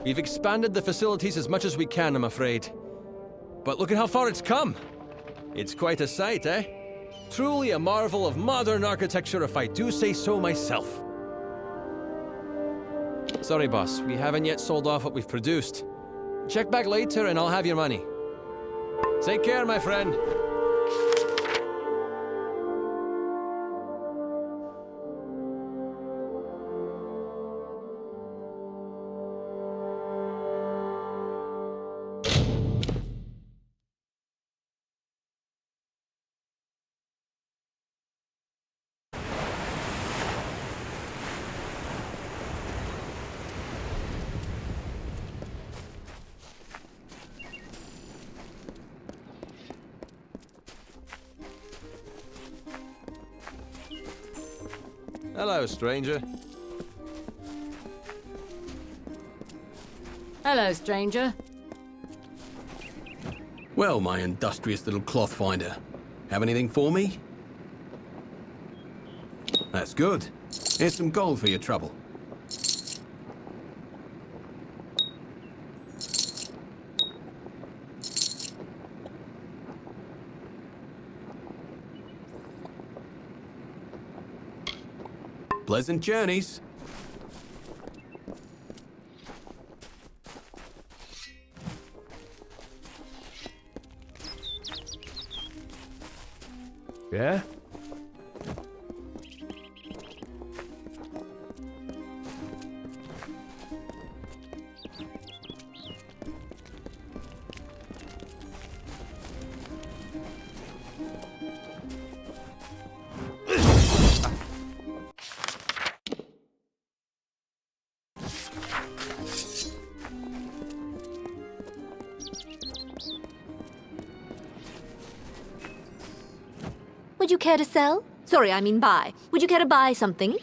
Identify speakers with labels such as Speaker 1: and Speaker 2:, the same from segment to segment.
Speaker 1: We've expanded the facilities as much as we can, I'm afraid. But look at how far it's come. It's quite a sight, eh? Truly a marvel of modern architecture, if I do say so myself. Sorry, boss. We haven't yet sold off what we've produced. Check back later and I'll have your money. Take care, my friend. Hello, stranger.
Speaker 2: Hello, stranger.
Speaker 3: Well, my industrious little cloth finder. Have anything for me? That's good. Here's some gold for your trouble. Pleasant journeys.
Speaker 4: Yeah?
Speaker 5: Would you care to sell? Sorry, I mean buy. Would you care to buy something?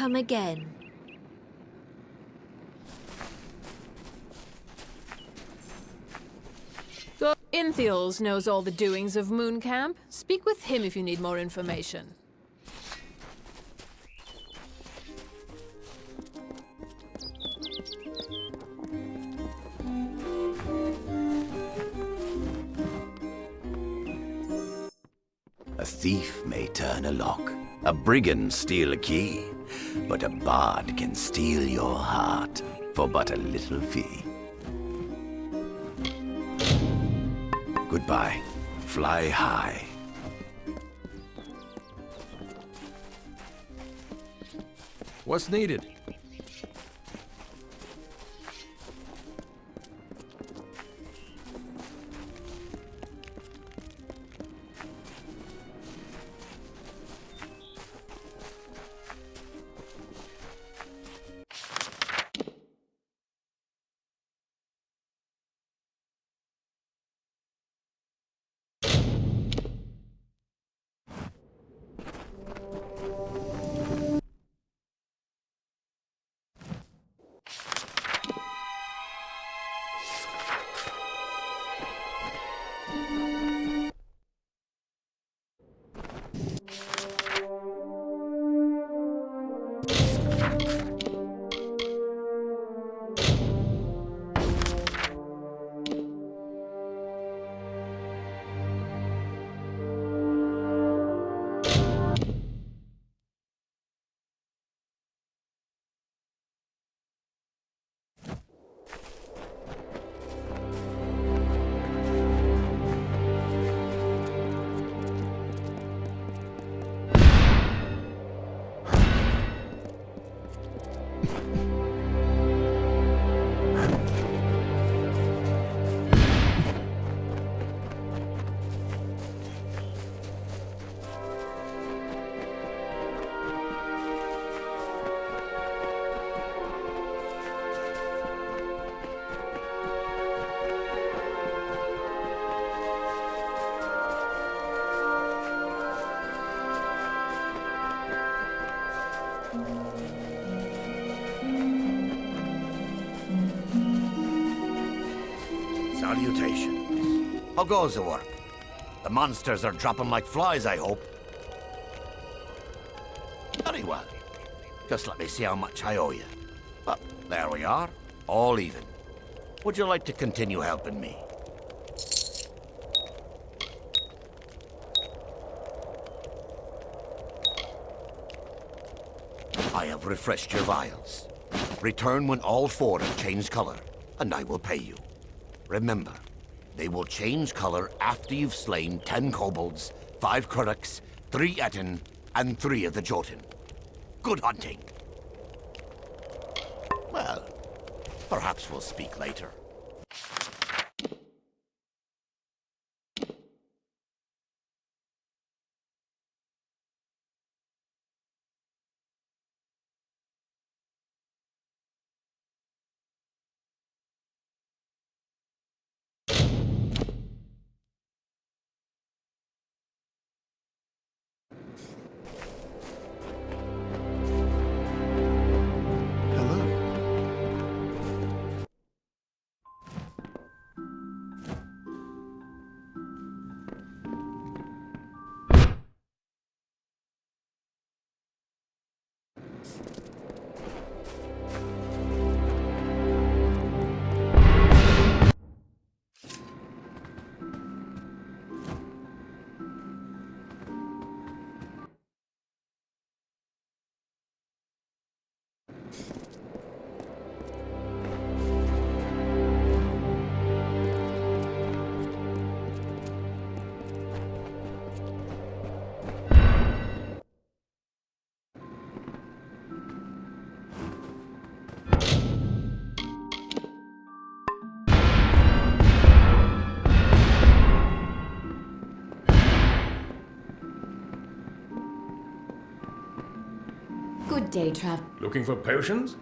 Speaker 5: Come again.
Speaker 2: So, Inthiels knows all the doings of Moon Camp. Speak with him if you need more information.
Speaker 6: A thief may turn a lock, a brigand steal a key, but a bard can steal your heart for but a little fee. Goodbye. Fly high.
Speaker 1: What's needed?
Speaker 4: Salutations. How goes the work? The monsters are dropping like flies, I hope. Very well. Just let me see how much I owe you. But there we are, all even. Would you like to continue helping me? I have refreshed your vials. Return when all 4 have changed color, and I will pay you. Remember, they will change color after you've slain 10 kobolds, 5 Kuruks, 3 Etten, and 3 of the Jotun. Good hunting. Well, perhaps we'll speak later.
Speaker 7: Good day, Trav.
Speaker 1: Looking for potions?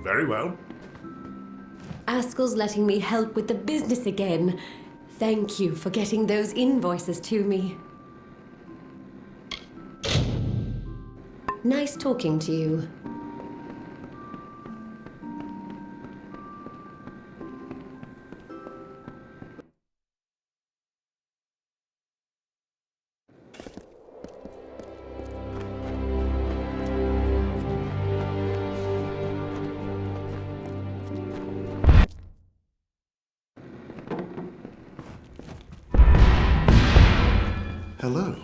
Speaker 8: Very well.
Speaker 7: Askell's letting me help with the business again. Thank you for getting those invoices to me. Nice talking to you.
Speaker 8: Hello.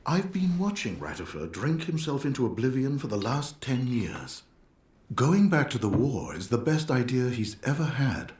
Speaker 8: I've been watching Ratifer drink himself into oblivion for the last 10 years. Going back to the war is the best idea he's ever had.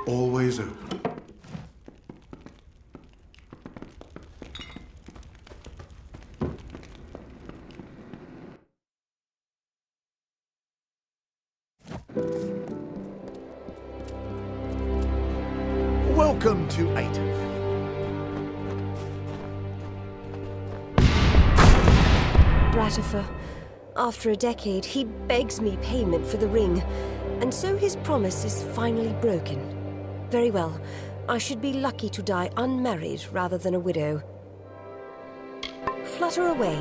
Speaker 8: Always open.
Speaker 9: Welcome to Aiden.
Speaker 10: Ratifer. After a decade, he begs me payment for the ring, and so his promise is finally broken. Very well. I should be lucky to die unmarried rather than a widow. Flutter away.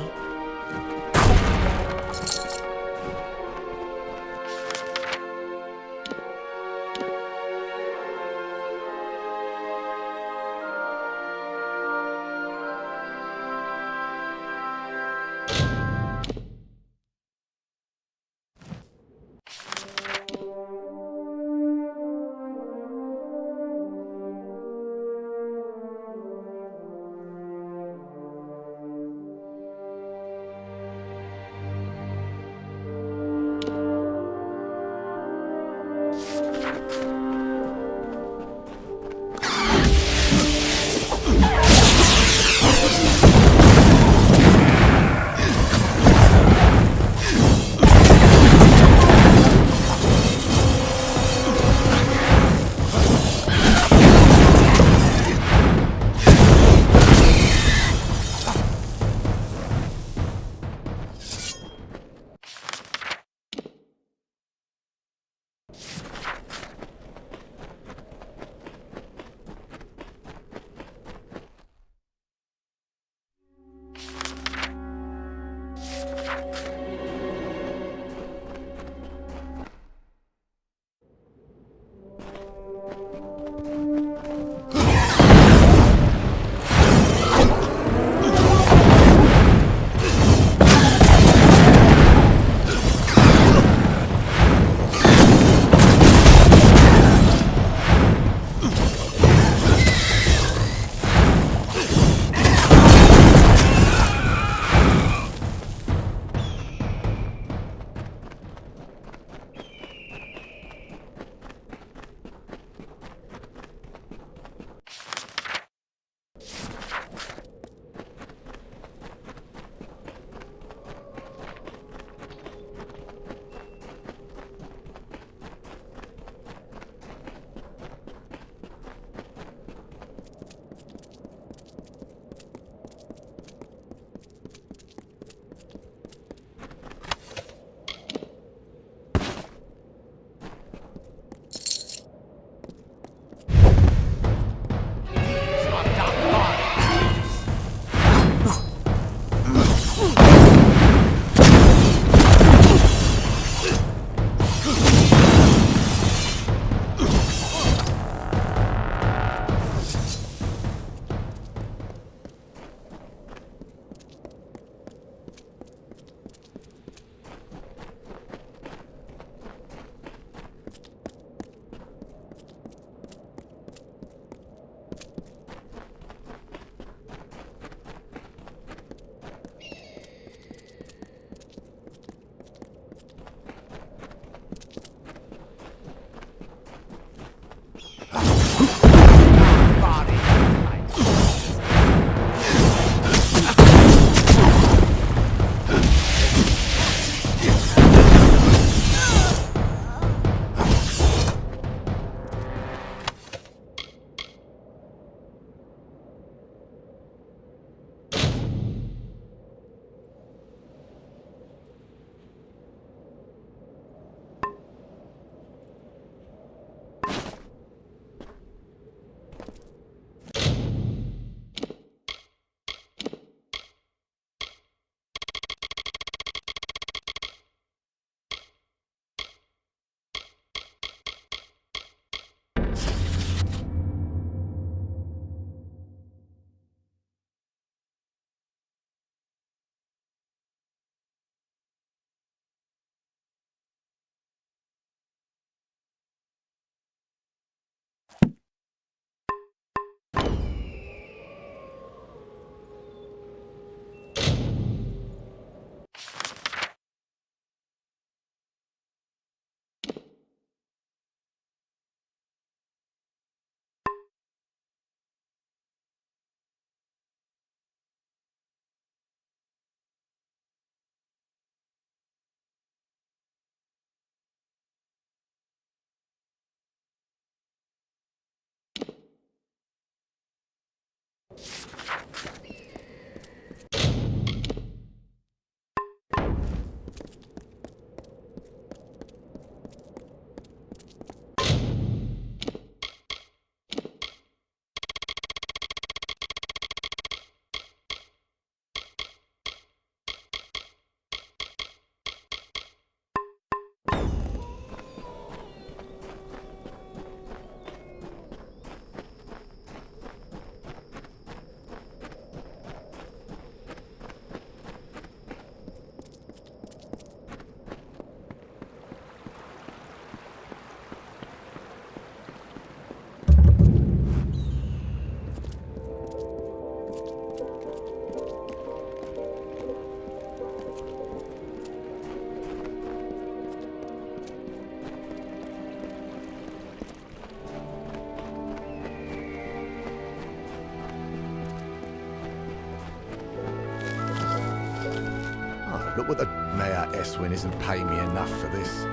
Speaker 9: Look what the Mayor Eswin isn't paying me enough for this.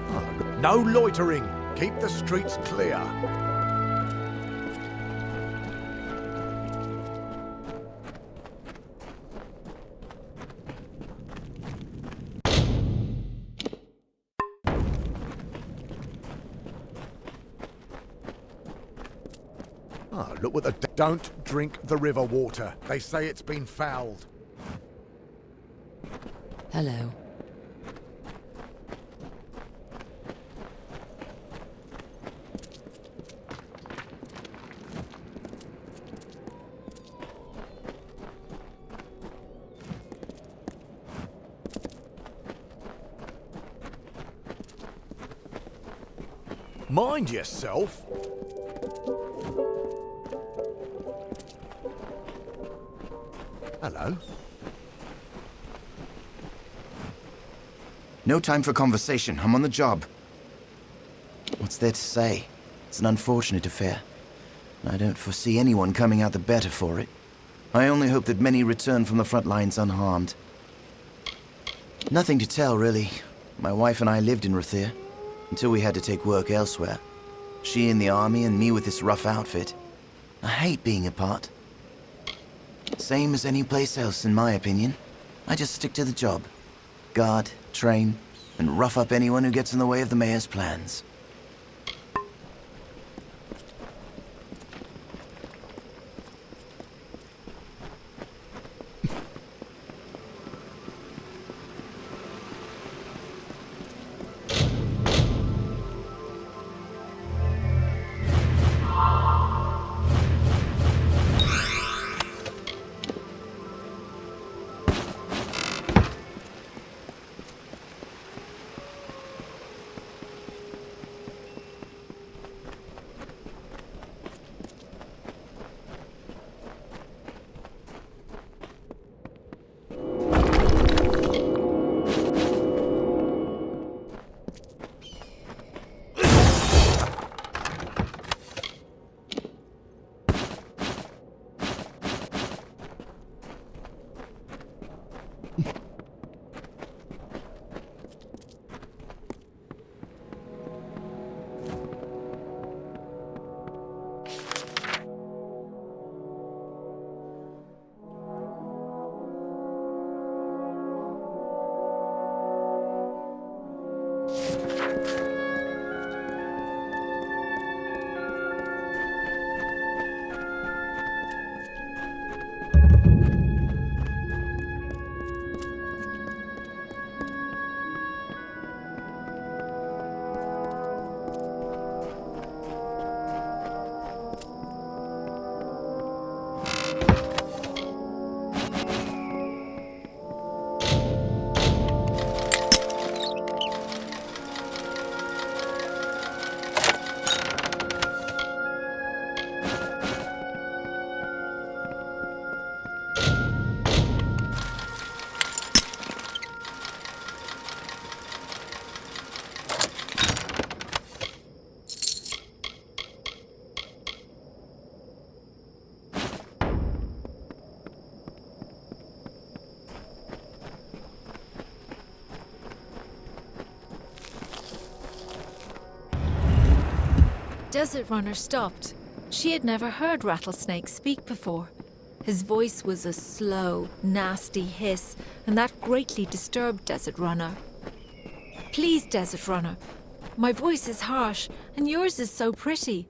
Speaker 9: Oh, look. No loitering! Keep the streets clear! Oh, look what the... Don't drink the river water. They say it's been fouled.
Speaker 7: Hello.
Speaker 9: Mind yourself. Hello.
Speaker 11: No time for conversation. I'm on the job. What's there to say? It's an unfortunate affair. I don't foresee anyone coming out the better for it. I only hope that many return from the front lines unharmed. Nothing to tell, really. My wife and I lived in Ruthere, until we had to take work elsewhere. She in the army and me with this rough outfit. I hate being apart. Same as any place else, in my opinion. I just stick to the job. Guard, train, and rough up anyone who gets in the way of the mayor's plans.
Speaker 12: Desert runner stopped. She had never heard Rattlesnake speak before. His voice was a slow, nasty hiss, and that greatly disturbed Desert Runner. Please, Desert Runner, my voice is harsh, and yours is so pretty.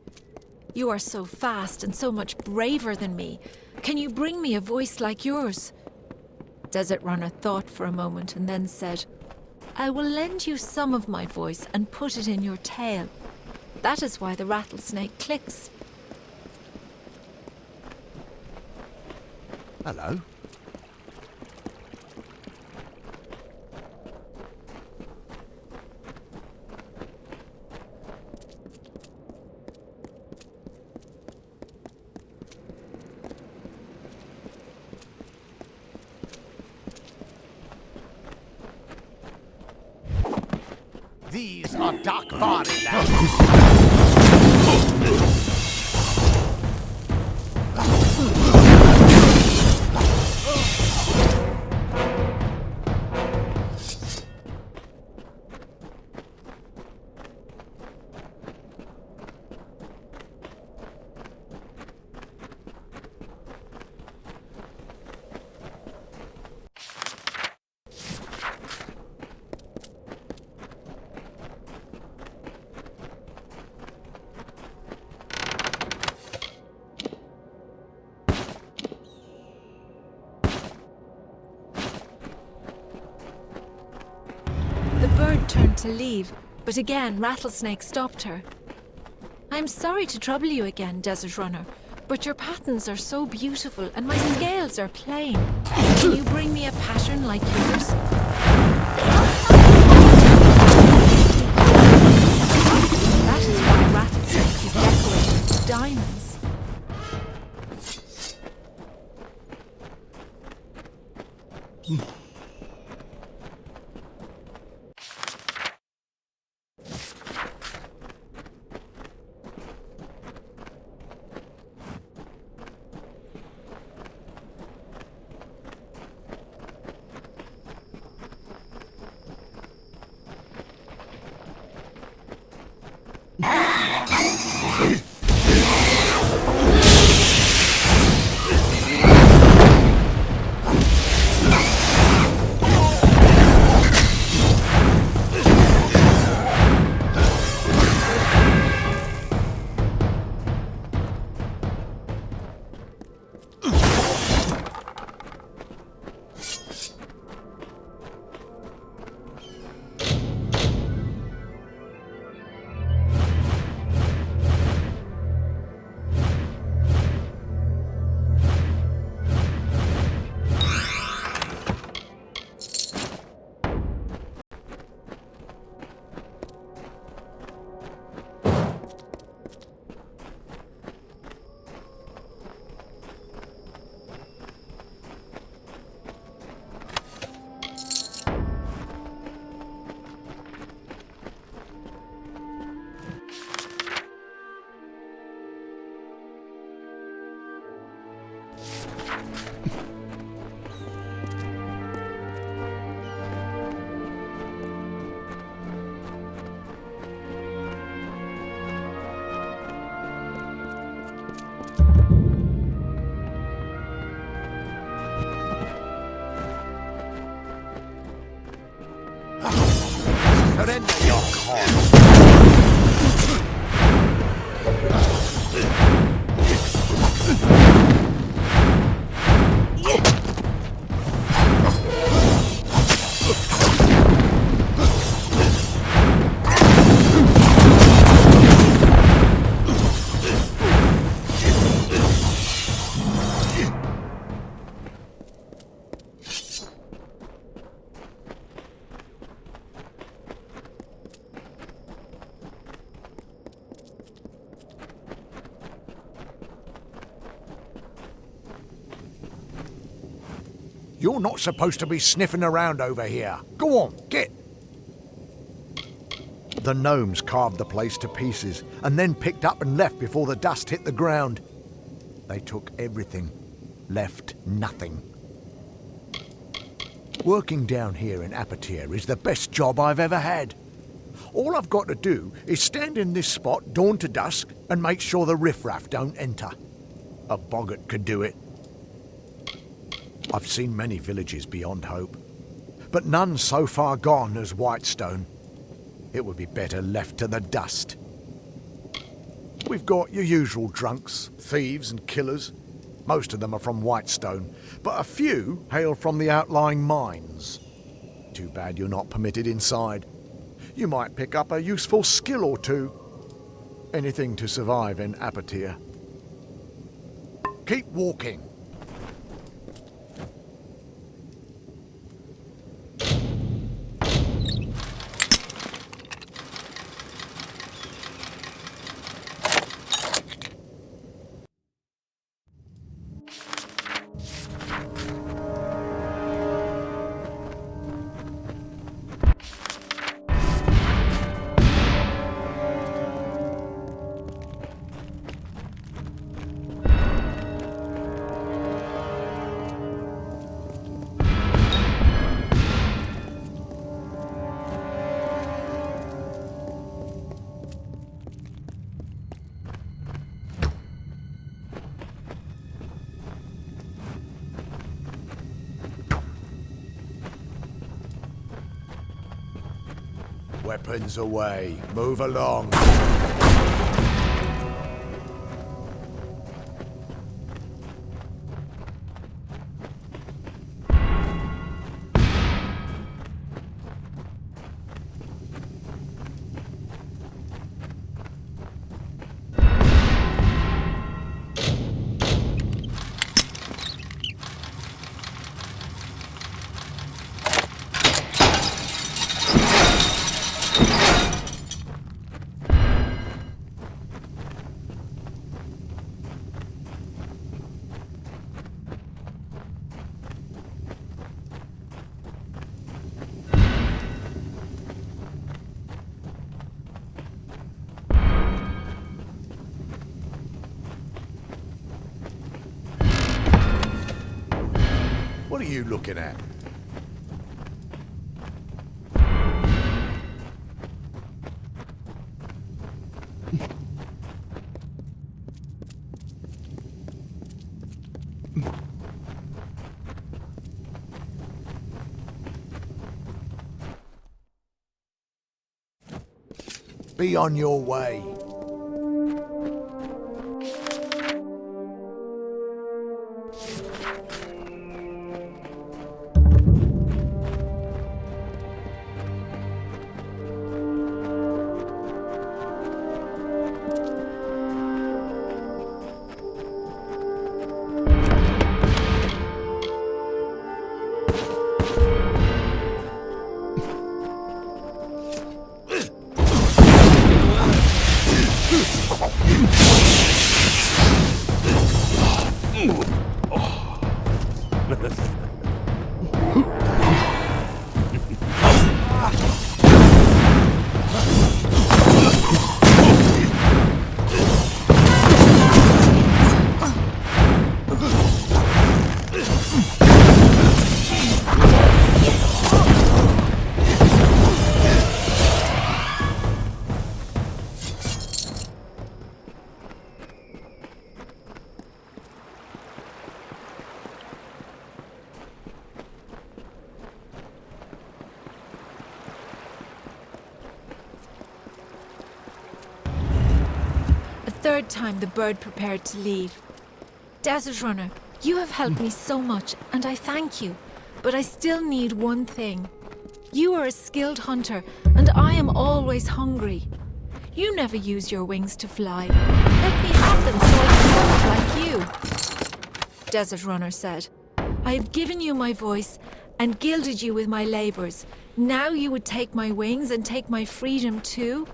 Speaker 12: You are so fast and so much braver than me. Can you bring me a voice like yours? Desert Runner thought for a moment and then said, I will lend you some of my voice and put it in your tail. That is why the rattlesnake clicks.
Speaker 9: Hello. These are dark-bodied
Speaker 12: Turned to leave, but again Rattlesnake stopped her. I'm sorry to trouble you again, Desert Runner, but your patterns are so beautiful and my scales are plain. Can you bring me a pattern like yours? That is why Rattlesnake is decorated with diamonds. Surrender your cause. You're not supposed to be sniffing around over here. Go on, get! The gnomes carved the place to pieces and then picked up and left before the dust hit the ground. They took everything, left nothing. Working down here in Apatir is the best job I've ever had.
Speaker 9: All I've got to do is stand in this spot dawn to dusk and make sure the riffraff don't enter. A boggart could do it. I've seen many villages beyond Hope, but none so far gone as Whitestone. It would be better left to the dust. We've got your usual drunks, thieves and killers. Most of them are from Whitestone, but a few hail from the outlying mines. Too bad you're not permitted inside. You might pick up a useful skill or two. Anything to survive in Apatir. Keep walking. Weapons away. Move along. What are you looking at? Be on your way.
Speaker 12: Third time the bird prepared to leave. Desert Runner, you have helped me so much, and I thank you. But I still need one thing. You are a skilled hunter, and I am always hungry. You never use your wings to fly. Let me have them so I can walk like you. Desert Runner said, I have given you my voice and gilded you with my labors. Now you would take my wings and take my freedom too?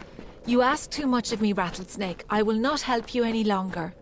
Speaker 12: You ask too much of me, Rattlesnake. I will not help you any longer.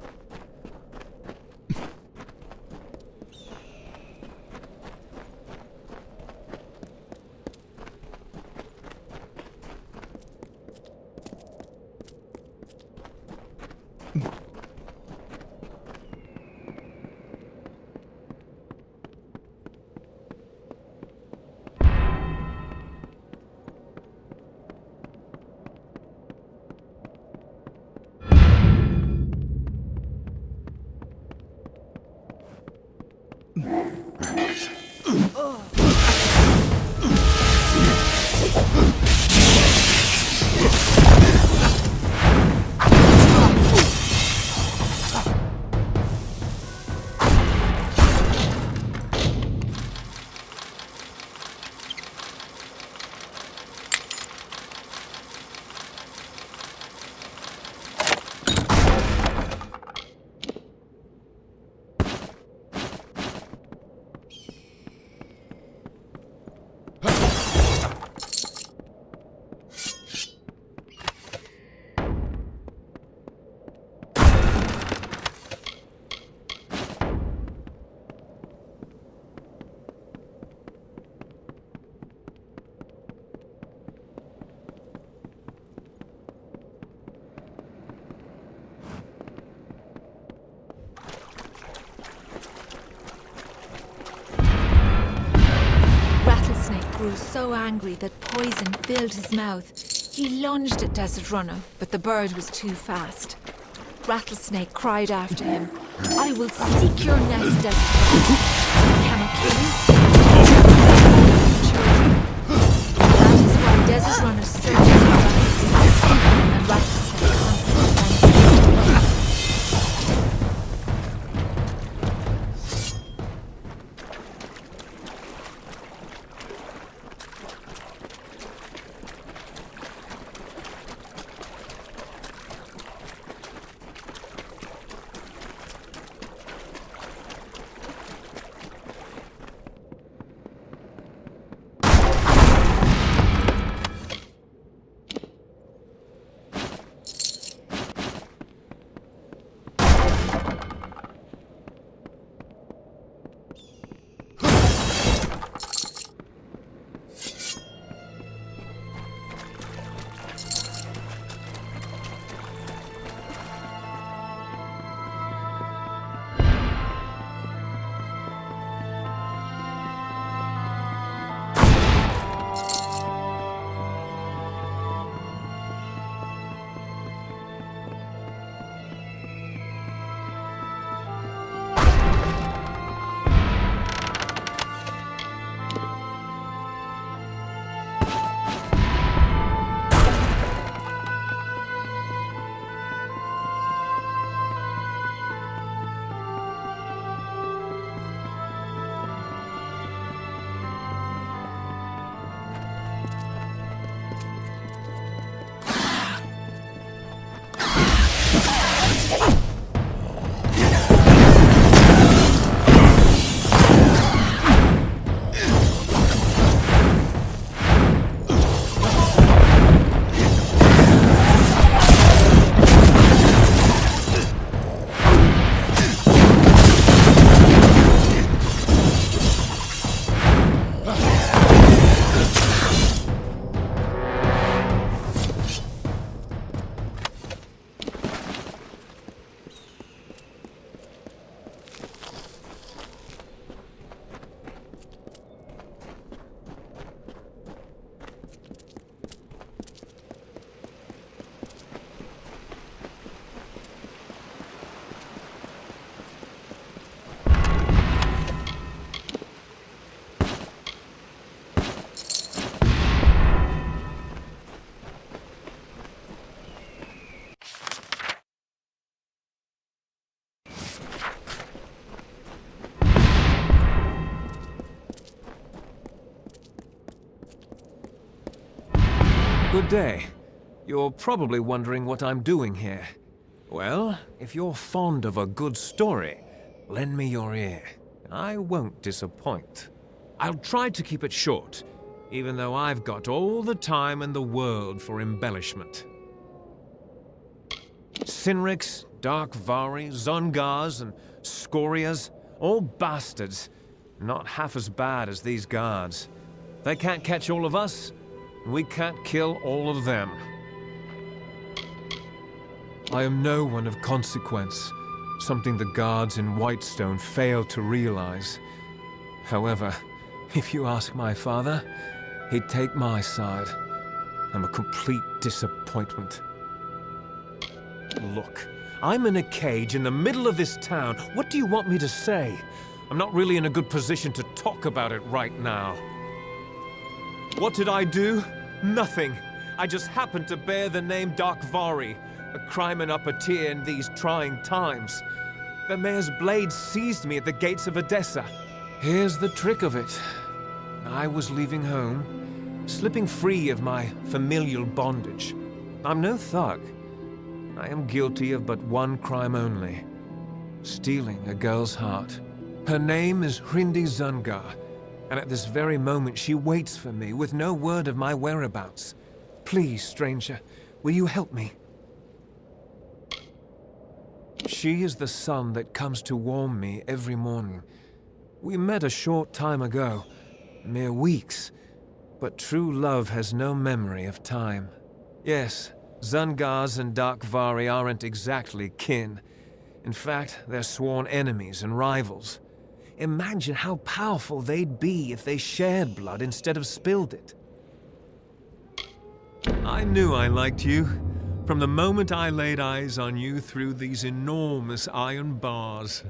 Speaker 12: grew so angry that poison filled his mouth. He lunged at Desert Runner, but the bird was too fast. Rattlesnake cried after him, "I will seek your nest, Desert Runner. I cannot kill you. Children." That is why Desert Runner searches for Rattlesnake, and Rattlesnake hunts them.
Speaker 13: Good day. You're probably wondering what I'm doing here. Well, if you're fond of a good story, lend me your ear. I won't disappoint. I'll try to keep it short, even though I've got all the time in the world for embellishment. Sinriks, Dark Vari, Zungars, and Scorias, all bastards. Not half as bad as these guards. They can't catch all of us, we can't kill all of them. I am no one of consequence, something the guards in Whitestone failed to realize. However, if you ask my father, he'd take my side. I'm a complete disappointment. Look, I'm in a cage in the middle of this town. What do you want me to say? I'm not really in a good position to talk about it right now. What did I do? Nothing. I just happened to bear the name Dark Vari, a crimen upper-tier in these trying times. The mayor's blade seized me at the gates of Edessa. Here's the trick of it. I was leaving home, slipping free of my familial bondage. I'm no thug. I am guilty of but one crime only: stealing a girl's heart. Her name is Hrindi Zungar, and at this very moment she waits for me with no word of my whereabouts. Please, stranger, will you help me? She is the sun that comes to warm me every morning. We met a short time ago, mere weeks, but true love has no memory of time. Yes, Zungars and Dark Vari aren't exactly kin. In fact, they're sworn enemies and rivals. Imagine how powerful they'd be if they shared blood instead of spilled it. I knew I liked you from the moment I laid eyes on you through these enormous iron bars.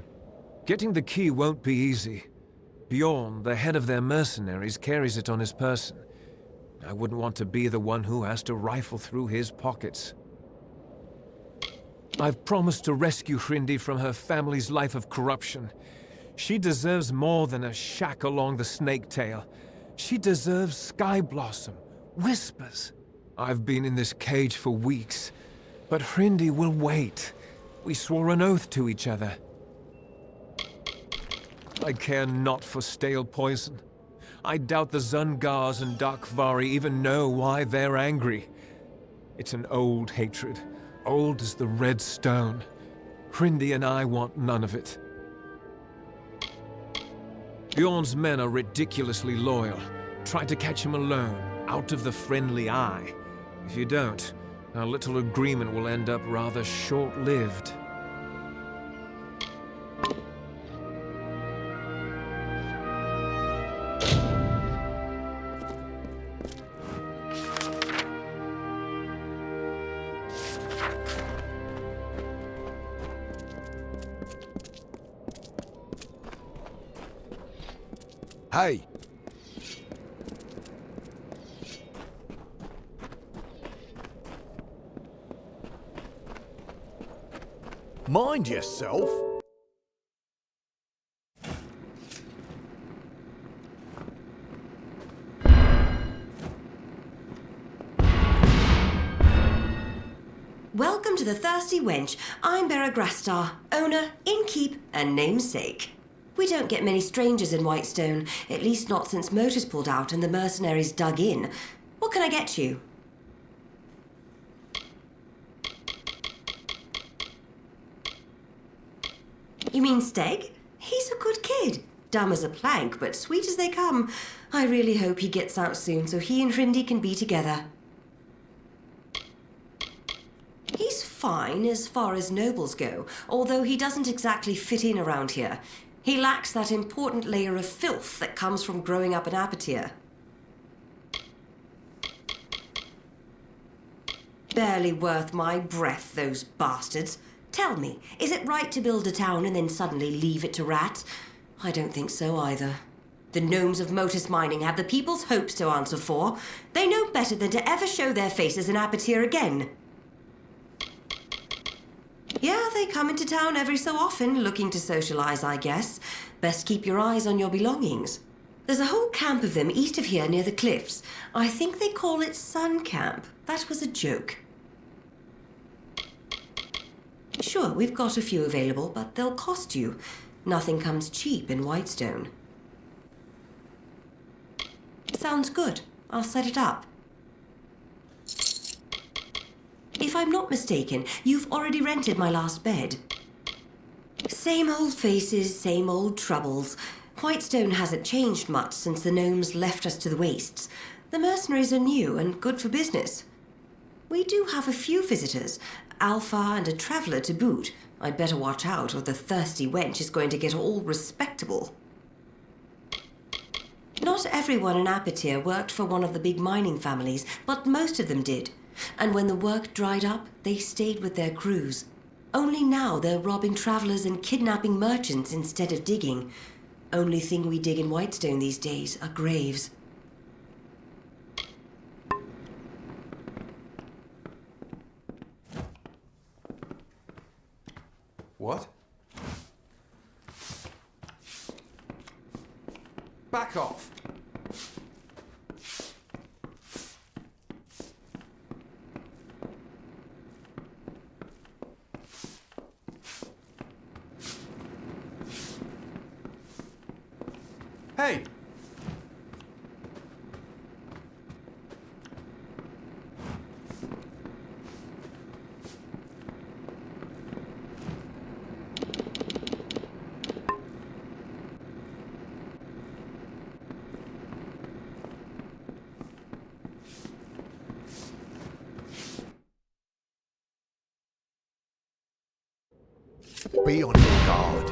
Speaker 13: Getting the key won't be easy. Bjorn, the head of their mercenaries, carries it on his person. I wouldn't want to be the one who has to rifle through his pockets. I've promised to rescue Hrindi from her family's life of corruption. She deserves more than a shack along the snake tail. She deserves sky blossom, whispers. I've been in this cage for weeks, but Hrindi will wait. We swore an oath to each other. I care not for stale poison. I doubt the Zungars and Darkvari even know why they're angry. It's an old hatred, old as the red stone. Hrindi and I want none of it. Bjorn's men are ridiculously loyal. Try to catch him alone, out of the friendly eye. If you don't, our little agreement will end up rather short-lived.
Speaker 9: Hey! Mind yourself!
Speaker 10: Welcome to the Thirsty Wench. I'm Beragrastar, owner, innkeep, and namesake. We don't get many strangers in Whitestone, at least not since Motus pulled out and the mercenaries dug in. What can I get you? You mean Steg? He's a good kid. Dumb as a plank, but sweet as they come. I really hope he gets out soon so he and Hrindi can be together. He's fine as far as nobles go, although he doesn't exactly fit in around here. He lacks that important layer of filth that comes from growing up an Apatir. Barely worth my breath, those bastards. Tell me, is it right to build a town and then suddenly leave it to rats? I don't think so either. The gnomes of Motus Mining have the people's hopes to answer for. They know better than to ever show their faces in Apatir again. Yeah, they come into town every so often, looking to socialize, I guess. Best keep your eyes on your belongings. There's a whole camp of them east of here near the cliffs. I think they call it Sun Camp. That was a joke. Sure, we've got a few available, but they'll cost you. Nothing comes cheap in Whitestone. Sounds good. I'll set it up. If I'm not mistaken, you've already rented my last bed. Same old faces, same old troubles. Whitestone hasn't changed much since the gnomes left us to the wastes. The mercenaries are new and good for business. We do have a few visitors, Alpha and a traveller to boot. I'd better watch out or the thirsty wench is going to get all respectable. Not everyone in Apatir worked for one of the big mining families, but most of them did. And when the work dried up, they stayed with their crews. Only now they're robbing travellers and kidnapping merchants instead of digging. Only thing we dig in Whitestone these days are graves.
Speaker 14: What? Back off! Hey!
Speaker 9: Be on your guard.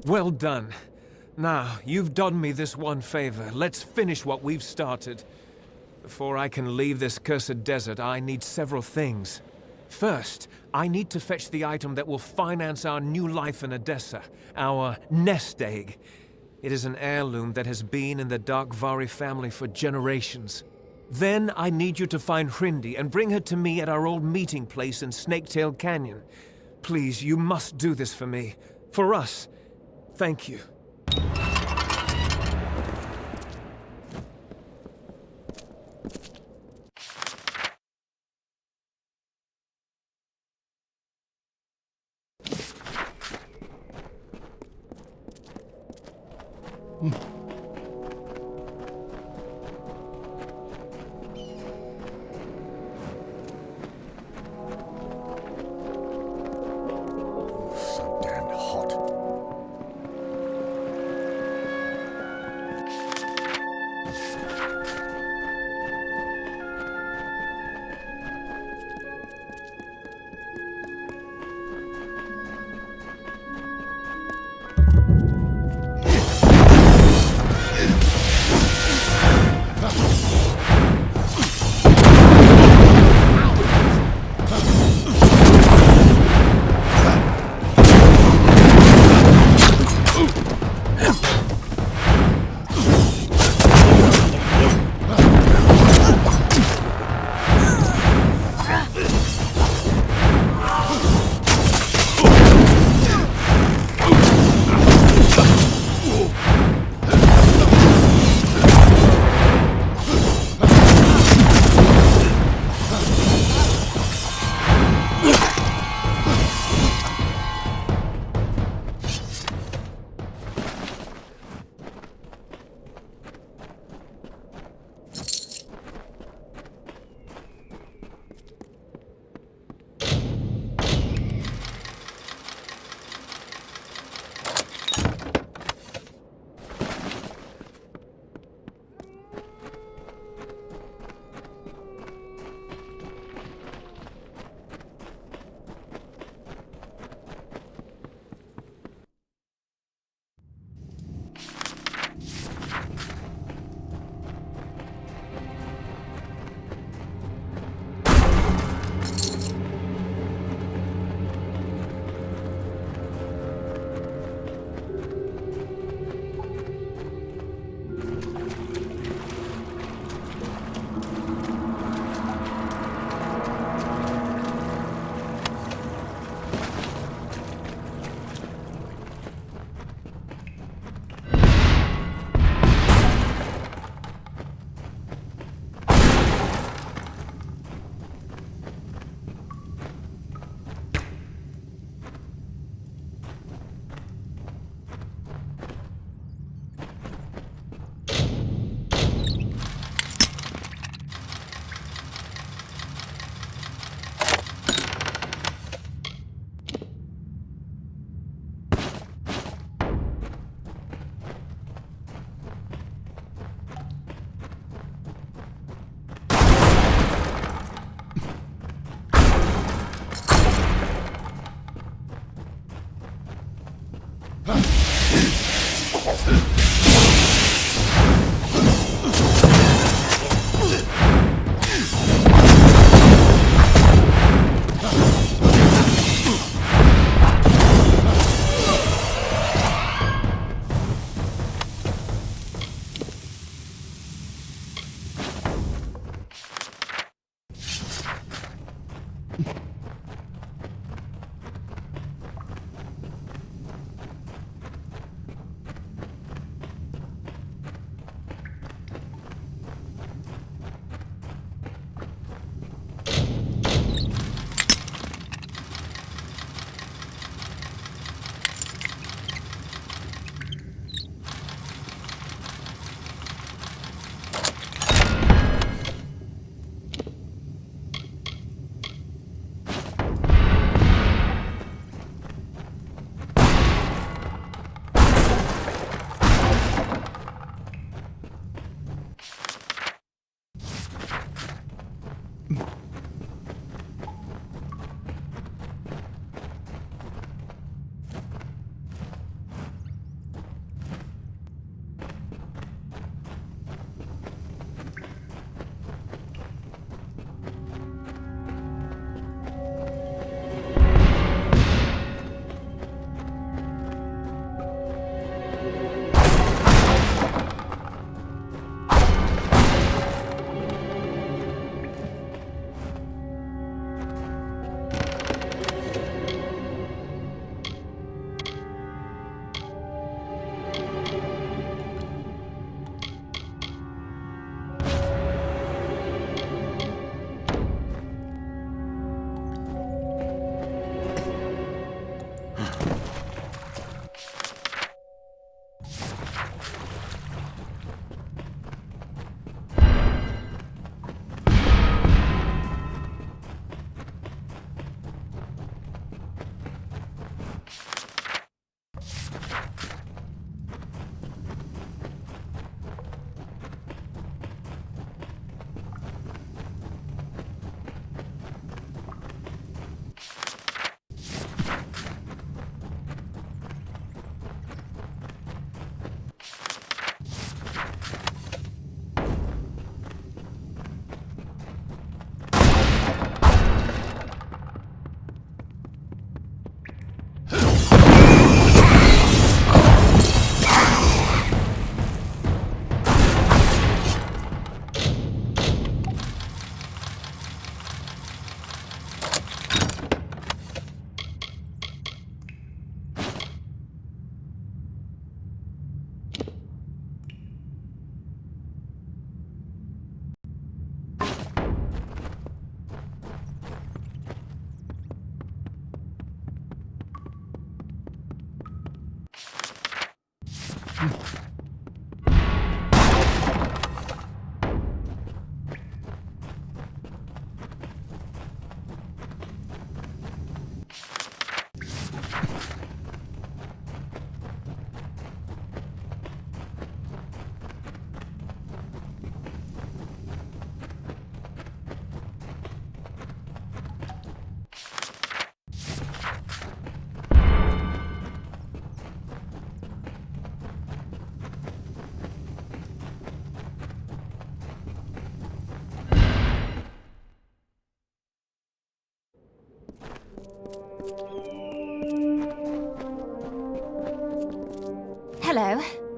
Speaker 13: Well done. Now, you've done me this one favor. Let's finish what we've started. Before I can leave this cursed desert, I need several things. First, I need to fetch the item that will finance our new life in Odessa, our nest egg. It is an heirloom that has been in the Darkvari family for generations. Then I need you to find Hrindi and bring her to me at our old meeting place in Snaketail Canyon. Please, you must do this for me. For us. Thank you.
Speaker 9: So damn hot.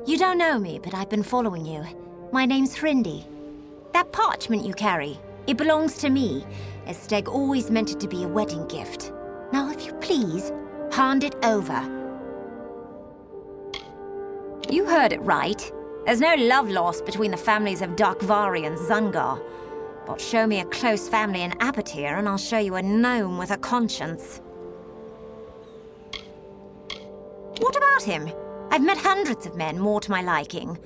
Speaker 15: You don't know me, but I've been following you. My name's Hrindi. That parchment you carry, it belongs to me, as Steg always meant it to be a wedding gift. Now, if you please, hand it over. You heard it right. There's no love lost between the families of Darkvari and Zungar. But show me a close family in Apatir, and I'll show you a gnome with a conscience. What about him? I've met hundreds of men more to my liking.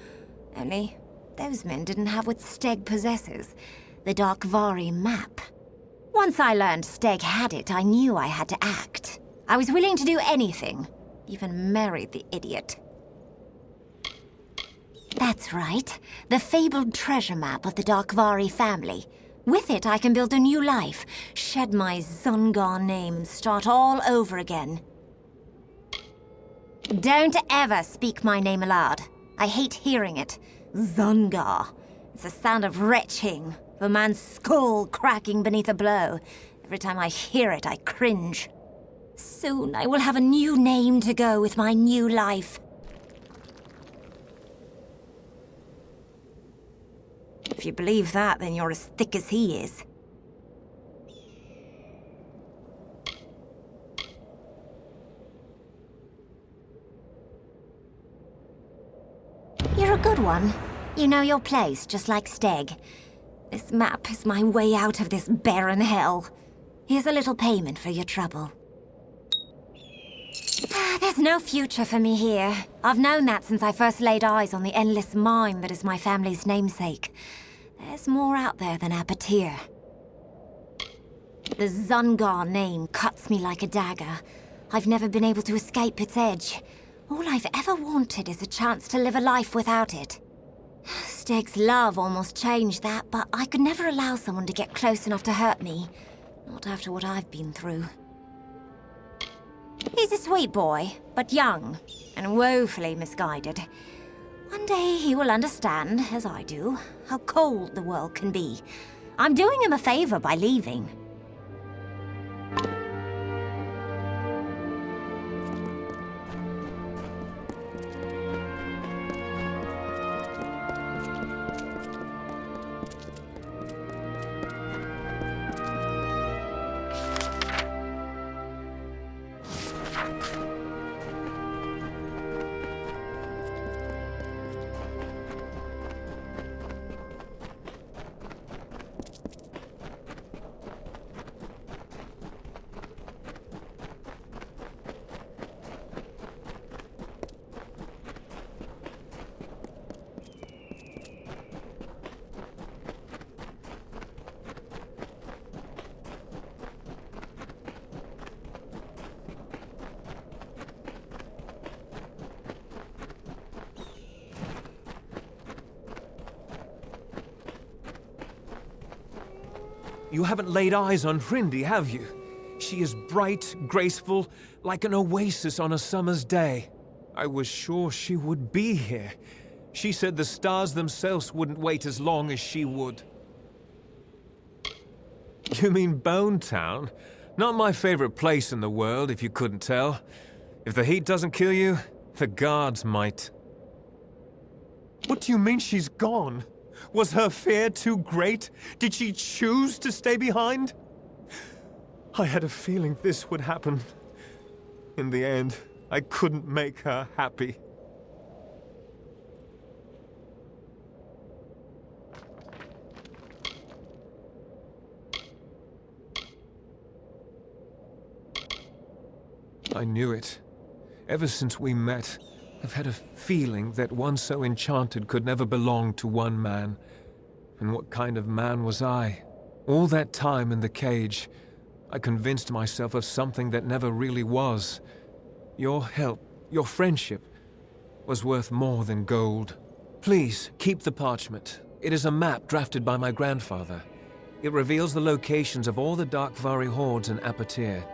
Speaker 15: Only, those men didn't have what Steg possesses. The Darkvari map. Once I learned Steg had it, I knew I had to act. I was willing to do anything. Even marry the idiot. That's right. The fabled treasure map of the Darkvari family. With it, I can build a new life, shed my Zungar name, and start all over again. Don't ever speak my name aloud. I hate hearing it. Zungar. It's the sound of retching, of a man's skull cracking beneath a blow. Every time I hear it, I cringe. Soon I will have a new name to go with my new life. If you believe that, then you're as thick as he is. You're a good one. You know your place, just like Steg. This map is my way out of this barren hell. Here's a little payment for your trouble. There's no future for me here. I've known that since I first laid eyes on the endless mine that is my family's namesake. There's more out there than Apatir. The Zungar name cuts me like a dagger. I've never been able to escape its edge. All I've ever wanted is a chance to live a life without it. Steg's love almost changed that, but I could never allow someone to get close enough to hurt me. Not after what I've been through. He's a sweet boy, but young, and woefully misguided. One day he will understand, as I do, how cold the world can be. I'm doing him a favor by leaving.
Speaker 13: You haven't laid eyes on Hrindi, have you? She is bright, graceful, like an oasis on a summer's day. I was sure she would be here. She said the stars themselves wouldn't wait as long as she would. You mean Bone Town? Not my favorite place in the world, if you couldn't tell. If the heat doesn't kill you, the guards might. What do you mean she's gone? Was her fear too great? Did she choose to stay behind? I had a feeling this would happen. In the end, I couldn't make her happy. I knew it. Ever since we met, I've had a feeling that one so enchanted could never belong to one man. And what kind of man was I? All that time in the cage, I convinced myself of something that never really was. Your help, your friendship, was worth more than gold. Please, keep the parchment. It is a map drafted by my grandfather. It reveals the locations of all the Darkvari hordes in Apatir.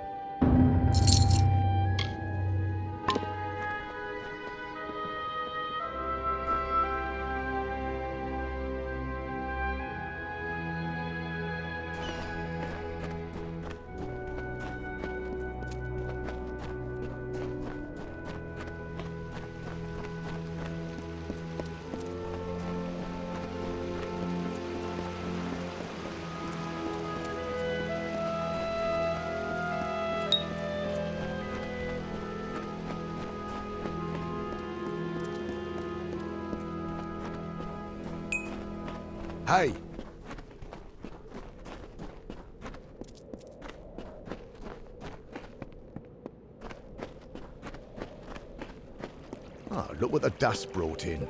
Speaker 9: Hey! Oh, look what the dust brought in.